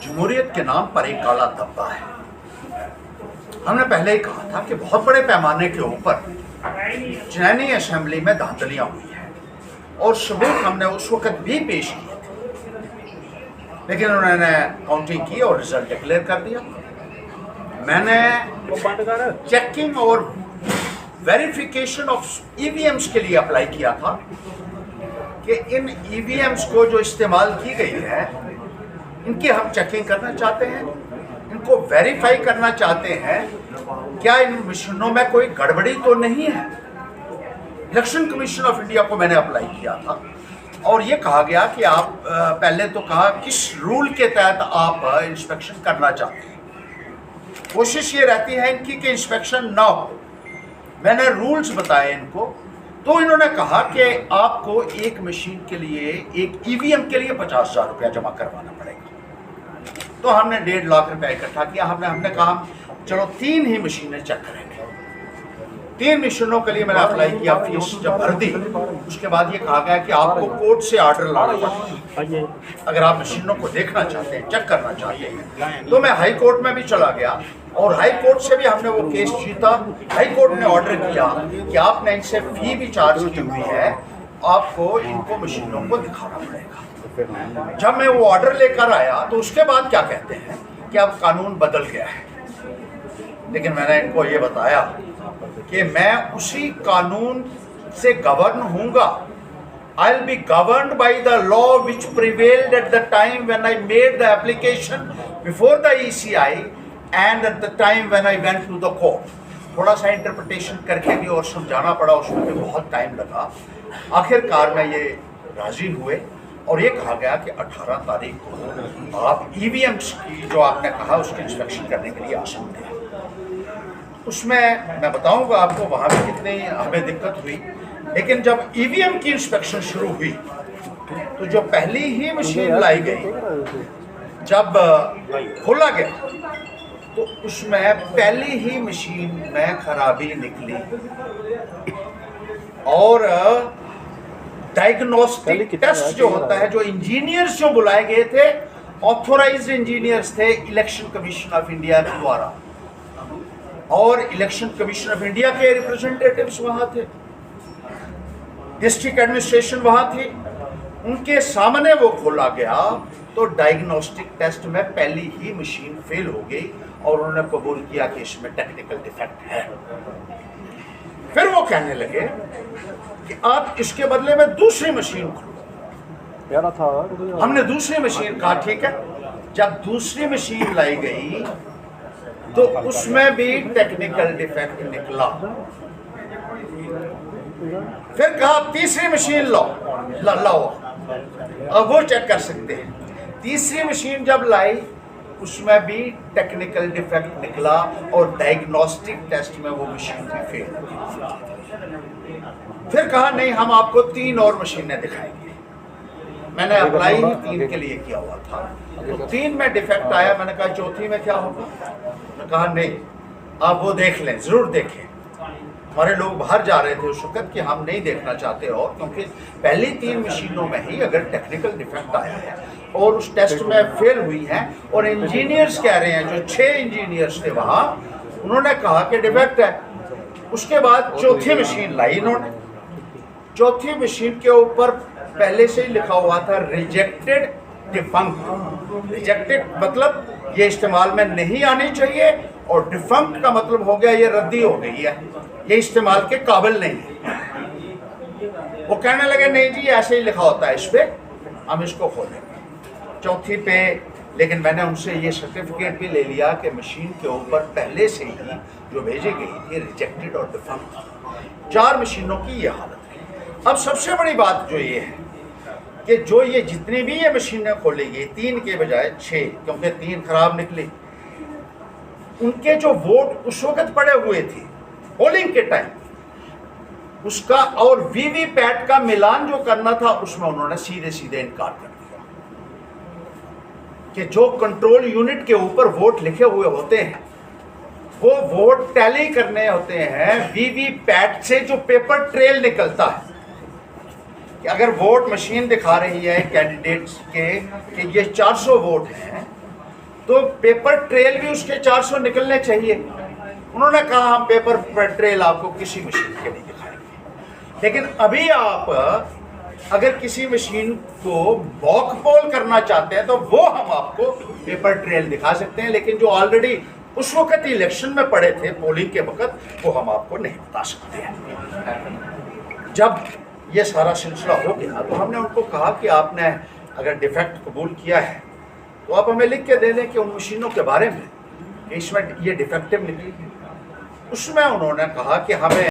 जमहूरियत के नाम पर एक काला धब्बा है। हमने पहले ही कहा था कि बहुत बड़े पैमाने के ऊपर चुनावी असेंबली में धांधलियां हुई है और सबूत हमने उस वक्त भी पेश किए थे, लेकिन उन्होंने काउंटिंग की और रिजल्ट डिक्लेयर कर दिया। मैंने चेकिंग और वेरिफिकेशन ऑफ ईवीएम्स के लिए अप्लाई किया था कि इन ईवीएम्स को जो इस्तेमाल की गई है इनकी हम चेकिंग करना चाहते हैं, इनको वेरीफाई करना चाहते हैं, क्या इन मशीनों में कोई गड़बड़ी तो नहीं है। इलेक्शन कमीशन ऑफ इंडिया को मैंने अप्लाई किया था और ये कहा गया कि आप पहले तो कहा किस रूल के तहत आप इंस्पेक्शन करना चाहते हैं। कोशिश ये रहती है इनकी कि इंस्पेक्शन ना हो। मैंने रूल्स बताए इनको, तो इन्होंने कहा कि आपको एक मशीन के लिए, एक ईवीएम के लिए 50,000 रुपया जमा करवाना पड़ेगा। तो हमने 1.5 लाख रुपया इकट्ठा किया। हमने कहा चलो 3 ही मशीनें चेक करेंगे। 3 मशीनों के लिए मैंने अप्लाई किया, फीस जब भर दी उसके बाद ये कहा गया कि आपको कोर्ट से ऑर्डर लाना पड़ेगा अगर आप मशीनों को देखना चाहते हैं, चेक करना चाहते हैं। तो मैं हाई कोर्ट में भी चला गया और हाई कोर्ट से भी हमने वो केस जीता। हाई कोर्ट ने ऑर्डर किया कि आपने इनसे फी भी चार्ज की हुई है, आपको इनको मशीनों को दिखाना पड़ेगा। जब मैं वो ऑर्डर लेकर आया तो उसके बाद क्या कहते हैं कि अब कानून बदल गया है, लेकिन मैंने इनको ये बताया कि मैं उसी कानून से गवर्न होऊंगा। I'll be governed by the law which prevailed at the time when I made the application before the ECI and at the time when I went to the court. थोड़ा सा इंटरप्रिटेशन करके भी और समझाना पड़ा, उसमें भी बहुत टाइम लगा। आखिरकार में ये राजी हुए और ये कहा गया कि 18 तारीख को आप ईवीएम्स की जो आपने कहा उसकी इंस्पेक्शन करने के लिए आ सकते हैं। उसमें मैं बताऊंगा आपको वहाँ भी कितनी हमें दिक्कत हुई, लेकिन जब ईवीएम की इंस्पेक्शन शुरू हुई तो जो पहली ही मशीन लाई गई, जब खोला गया तो उसमें पहली ही मशीन में खराबी निकली और डायग्नोस्टिक टेस्ट जो होता है, जो इंजीनियर्स जो बुलाए गए थे, ऑथोराइज्ड इंजीनियर्स थे इलेक्शन कमीशन ऑफ इंडिया द्वारा, और इलेक्शन कमीशन ऑफ इंडिया के रिप्रेजेंटेटिव्स वहां थे, डिस्ट्रिक्ट एडमिनिस्ट्रेशन वहां थी, उनके सामने वो खोला गया तो डायग्नोस्टिक टेस्ट में पहली ही मशीन फेल हो गई और उन्होंने कबूल किया कि इसमें टेक्निकल डिफेक्ट है। फिर वो कहने लगे कि आप इसके बदले में दूसरी मशीन खोलो। हमने दूसरी मशीन कहा ठीक है। जब दूसरी मशीन लाई गई तो उसमें भी टेक्निकल डिफेक्ट निकला। फिर कहा तीसरी मशीन लाओ, अब वो चेक कर सकते हैं। तीसरी मशीन जब लाई उसमें भी टेक्निकल डिफेक्ट निकला और डायग्नोस्टिक टेस्ट में वो मशीन भी फेल हो गई। फिर कहा नहीं, हम आपको 3 और मशीनें दिखाएंगे। मैंने अप्लाई ही 3 के लिए किया हुआ था, तो 3 में डिफेक्ट आया। मैंने कहा चौथी में क्या होगा? मैंने कहा नहीं, आप वो देख लें, जरूर देखें। हमारे लोग बाहर जा रहे थे उस वक्त कि हम नहीं देखना चाहते, और क्योंकि पहली 3 मशीनों में ही अगर टेक्निकल डिफेक्ट आया है और उस टेस्ट में फेल हुई है, और इंजीनियर्स कह रहे हैं, जो 6 इंजीनियर्स थे वहाँ, उन्होंने कहा कि डिफेक्ट है। उसके बाद चौथी मशीन लाई इन्होंने। चौथी मशीन के ऊपर पहले से ही लिखा हुआ था रिजेक्टेड डिफंक्ट। रिजेक्टेड मतलब ये इस्तेमाल में नहीं आनी चाहिए, और डिफंक्ट का मतलब हो गया ये रद्दी हो गई है, ये इस्तेमाल के काबिल नहीं है। वो कहने लगे नहीं जी ऐसे ही लिखा होता है इस पे, हम इसको खोलेंगे। चौथी पे, लेकिन मैंने उनसे ये सर्टिफिकेट भी ले लिया कि मशीन के ऊपर पहले से ही जो भेजी गई थी रिजेक्टेड और डिफंक्ट। 4 मशीनों की ये हालत है। अब सबसे बड़ी बात जो ये है कि जो ये जितनी भी ये मशीनें खोली गई, 3 के बजाय 6, क्योंकि 3 खराब निकली, उनके जो वोट उस वक्त पड़े हुए थे पोलिंग के टाइम, उसका और वीवीपैट का मिलान जो करना था उसमें उन्होंने सीधे सीधे इनकार कर दिया कि जो कंट्रोल यूनिट के ऊपर वोट लिखे हुए होते हैं वो वोट टैली करने होते हैं वीवीपैट से जो पेपर ट्रेल निकलता है। कि अगर वोट मशीन दिखा रही है कैंडिडेट्स के कि ये 400 वोट हैं, तो पेपर ट्रेल भी उसके 400 निकलने चाहिए। उन्होंने कहा हम पेपर ट्रेल आपको किसी मशीन के नहीं दिखाएंगे। लेकिन अभी आप अगर किसी मशीन को वॉक पोल करना चाहते हैं तो वो हम आपको पेपर ट्रेल दिखा सकते हैं, लेकिन जो ऑलरेडी उस वक्त इलेक्शन में पड़े थे पोलिंग के वक्त, वो हम आपको नहीं बता सकते हैं। जब ये सारा सिलसिला हो गया तो हमने उनको कहा कि आपने अगर डिफेक्ट कबूल किया है तो आप हमें लिख के दे दें कि उन मशीनों के बारे में कि इसमें ये डिफेक्टिव निकली। उसमें उन्होंने कहा कि हमें